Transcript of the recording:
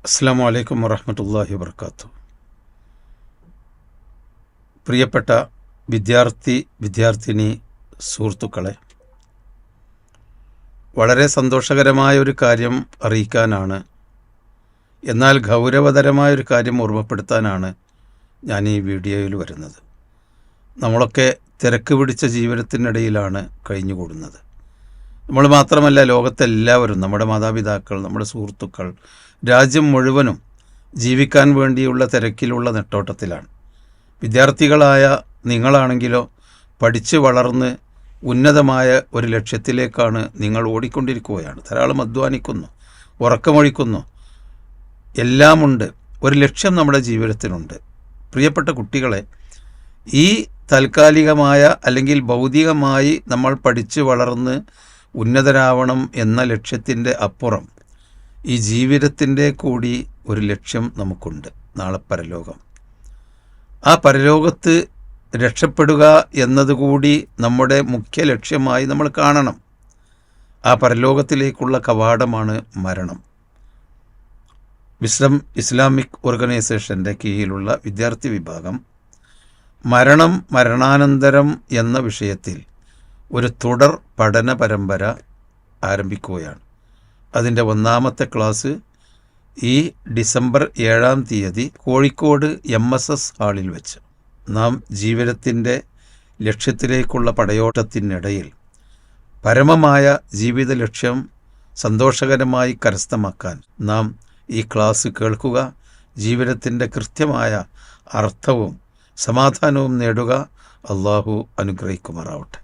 അസ്സാം വലൈക്കും വറഹമത്തല്ലാഹി വബർക്കാത്തു. പ്രിയപ്പെട്ട വിദ്യാർത്ഥിനി സുഹൃത്തുക്കളെ, വളരെ സന്തോഷകരമായ ഒരു കാര്യം അറിയിക്കാനാണ്, എന്നാൽ ഗൗരവതരമായൊരു കാര്യം ഓർമ്മപ്പെടുത്താനാണ് ഞാൻ ഈ വീഡിയോയിൽ വരുന്നത്. നമ്മളൊക്കെ തിരക്ക് പിടിച്ച ജീവിതത്തിനിടയിലാണ് കഴിഞ്ഞുകൂടുന്നത്. നമ്മൾ മാത്രമല്ല, ലോകത്തെല്ലാവരും, നമ്മുടെ മാതാപിതാക്കൾ, നമ്മുടെ സുഹൃത്തുക്കൾ, രാജ്യം മുഴുവനും ജീവിക്കാൻ വേണ്ടിയുള്ള തിരക്കിലുള്ള നെട്ടോട്ടത്തിലാണ്. വിദ്യാർത്ഥികളായ നിങ്ങളാണെങ്കിലോ പഠിച്ച് വളർന്ന് ഉന്നതമായ ഒരു ലക്ഷ്യത്തിലേക്കാണ് നിങ്ങൾ ഓടിക്കൊണ്ടിരിക്കുകയാണ്. ധാരാളം അധ്വാനിക്കുന്നു, ഉറക്കമൊഴിക്കുന്നു, എല്ലാമുണ്ട്. ഒരു ലക്ഷ്യം നമ്മുടെ ജീവിതത്തിനുണ്ട്. പ്രിയപ്പെട്ട കുട്ടികളെ, ഈ താൽക്കാലികമായ അല്ലെങ്കിൽ ഭൗതികമായി നമ്മൾ പഠിച്ച് വളർന്ന് ഉന്നതരാവണം എന്ന ലക്ഷ്യത്തിൻ്റെ അപ്പുറം ഈ ജീവിതത്തിൻ്റെ കൂടി ഒരു ലക്ഷ്യം നമുക്കുണ്ട്. നാളെ പരലോകം. ആ പരലോകത്ത് രക്ഷപ്പെടുക എന്നതുകൂടി നമ്മുടെ മുഖ്യ ലക്ഷ്യമായി നമ്മൾ കാണണം. ആ പരലോകത്തിലേക്കുള്ള കവാടമാണ് മരണം. വിസ്ഡം ഇസ്ലാമിക് ഓർഗനൈസേഷൻ്റെ കീഴിലുള്ള വിദ്യാർത്ഥി വിഭാഗം മരണാനന്തരം എന്ന വിഷയത്തിൽ ഒരു തുടർ പഠന പരമ്പര ആരംഭിക്കുകയാണ്. അതിൻ്റെ 1ാമത്തെ ക്ലാസ് ഈ ഡിസംബർ 7-ാം തീയതി കോഴിക്കോട് MSS ഹാളിൽ വെച്ച്. നാം ജീവിതത്തിൻ്റെ ലക്ഷ്യത്തിലേക്കുള്ള പടയോട്ടത്തിനിടയിൽ പരമമായ ജീവിത ലക്ഷ്യം സന്തോഷകരമായി കരസ്ഥമാക്കാൻ നാം ഈ ക്ലാസ് കേൾക്കുക. ജീവിതത്തിൻ്റെ കൃത്യമായ അർത്ഥവും സമാധാനവും നേടുക. അള്ളാഹു അനുഗ്രഹിക്കുമാറാവട്ടെ.